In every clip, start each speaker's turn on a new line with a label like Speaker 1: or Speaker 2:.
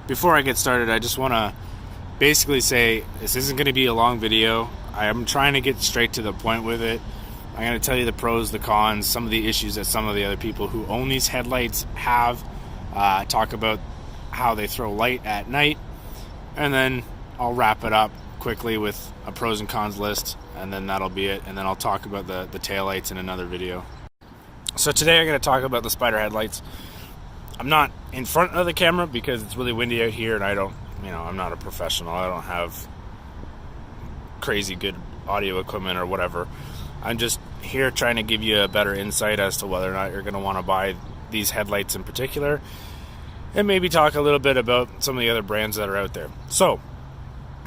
Speaker 1: before I get started, I just want to basically say this isn't going to be a long video. I am trying to get straight to the point with it. I'm going to tell you the pros, the cons, some of the issues that some of the other people who own these headlights have. Talk about how they throw light at night, and then I'll wrap it up quickly with a pros and cons list, and then that'll be it. And then I'll talk about the taillights in another video. So today I'm going to talk about the Spyder headlights. I'm not in front of the camera because it's really windy out here, and I'm not a professional. I don't have crazy good audio equipment or whatever. I'm just here trying to give you a better insight as to whether or not you're going to want to buy these headlights in particular, and maybe talk a little bit about some of the other brands that are out there. So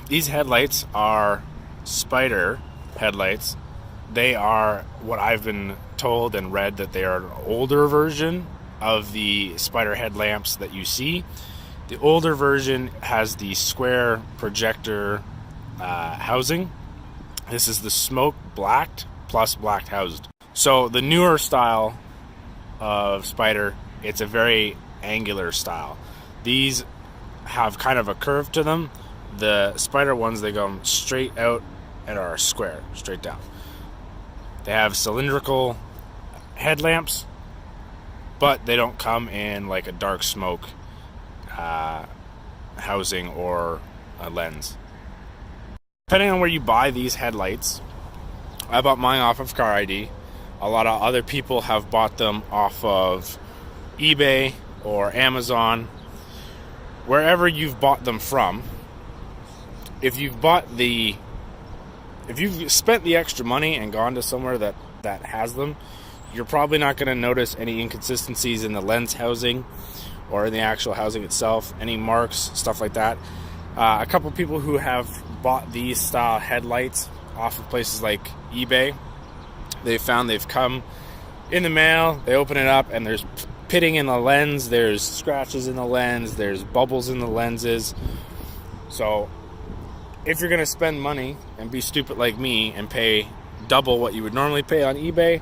Speaker 1: these headlights are Spyder headlights. They are what I've been told and read that they are an older version of the Spyder headlamps that you see. The older version has the square projector housing. This is the smoke blacked plus blacked housed. So the newer style of Spyder, it's a very angular style. These have kind of a curve to them. The Spyder ones, they go straight out and are square, straight down. They have cylindrical headlamps, but they don't come in like a dark smoke housing or a lens. Depending on where you buy these headlights, I bought mine off of Car ID. A lot of other people have bought them off of eBay or Amazon. Wherever you've bought them from, if you've spent the extra money and gone to somewhere that has them, you're probably not going to notice any inconsistencies in the lens housing or in the actual housing itself, any marks, stuff like that. A couple people who have bought these style headlights off of places like eBay, they found they've come in the mail, they open it up, and there's pitting in the lens, there's scratches in the lens, there's bubbles in the lenses. So if you're going to spend money and be stupid like me and pay double what you would normally pay on eBay,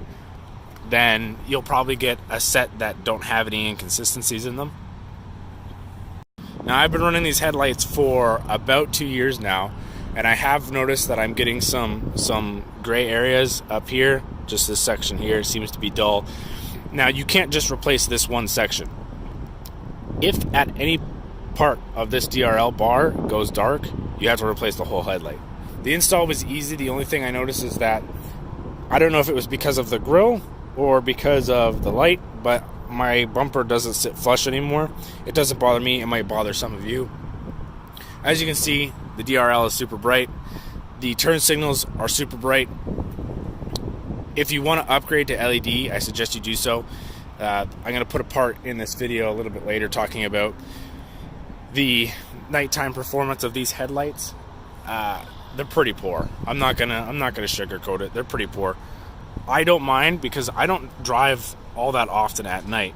Speaker 1: then you'll probably get a set that don't have any inconsistencies in them. Now, I've been running these headlights for about 2 years now, and I have noticed that I'm getting some gray areas up here. Just this section here seems to be dull. Now, you can't just replace this one section. If at any part of this DRL bar goes dark, you have to replace the whole headlight. The install was easy. The only thing I noticed is that, I don't know if it was because of the grill or because of the light, but my bumper doesn't sit flush anymore. It doesn't bother me. It might bother some of you. As you can see, the DRL is super bright. The turn signals are super bright. If you want to upgrade to LED, I suggest you do so. I'm going to put a part in this video a little bit later talking about the nighttime performance of these headlights. They're pretty poor. I'm not gonna sugarcoat it. They're pretty poor. I don't mind because I don't drive all that often at night.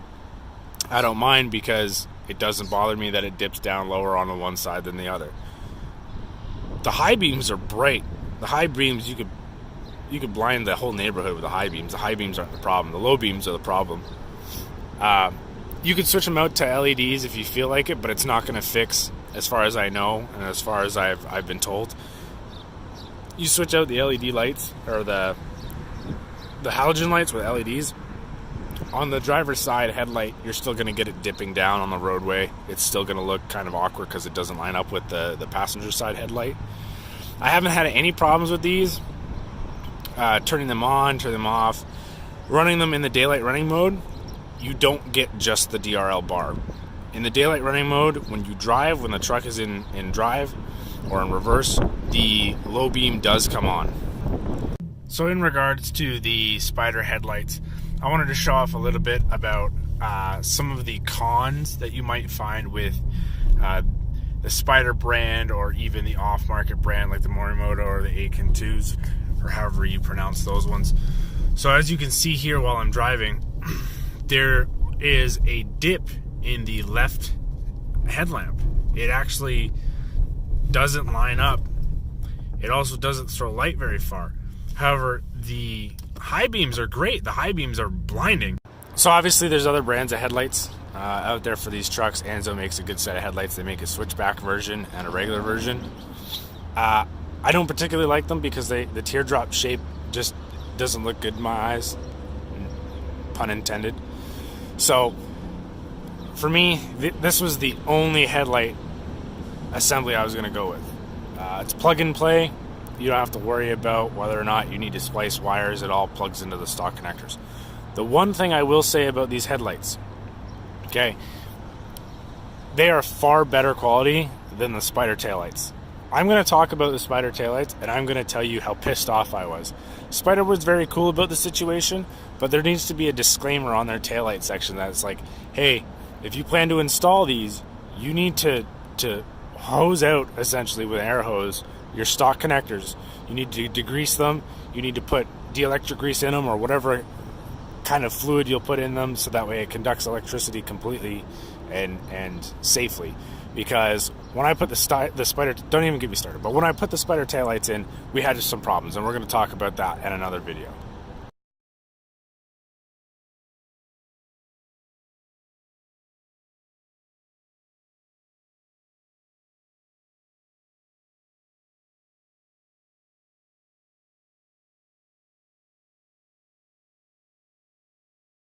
Speaker 1: I don't mind because it doesn't bother me that it dips down lower on the one side than the other. The high beams are bright. The high beams, you could blind the whole neighborhood with the high beams. The high beams aren't the problem. The low beams are the problem. You can switch them out to LEDs if you feel like it, but it's not going to fix, as far as I know and as far as I've been told. You switch out the LED lights or the halogen lights with LEDs. On the driver's side headlight, you're still going to get it dipping down on the roadway. It's still going to look kind of awkward because it doesn't line up with the passenger side headlight. I haven't had any problems with these. Turning them on, turning them off. Running them in the daylight running mode, you don't get just the DRL bar. In the daylight running mode, when you drive, when the truck is in drive or in reverse, the low beam does come on. So in regards to the Spyder headlights, I wanted to show off a little bit about some of the cons that you might find with the Spyder brand, or even the off-market brand like the Morimoto or the Aiken 2s, or however you pronounce those ones. So as you can see here while I'm driving, there is a dip in the left headlamp. It actually doesn't line up. It also doesn't throw light very far. However, the high beams are great. The high beams are blinding. So obviously there's other brands of headlights out there for these trucks. Enzo makes a good set of headlights. They make a switchback version and a regular version. I don't particularly like them because the teardrop shape just doesn't look good in my eyes, pun intended. So for me, this was the only headlight assembly I was going to go with. It's plug and play. You don't have to worry about whether or not you need to splice wires. It all plugs into the stock connectors. The one thing I will say about these headlights, okay, they are far better quality than the Spyder taillights. I'm going to talk about the Spyder taillights, and I'm going to tell you how pissed off I was. Spyder was very cool about the situation, but there needs to be a disclaimer on their taillight section that's like, hey, if you plan to install these, you need to hose out, essentially, with an air hose, your stock connectors. You need to degrease them. You need to put dielectric grease in them, or whatever kind of fluid you'll put in them, so that way it conducts electricity completely and safely. Because when I put the Spyder, don't even get me started, but when I put the Spyder taillights in, we had some problems, and we're going to talk about that in another video.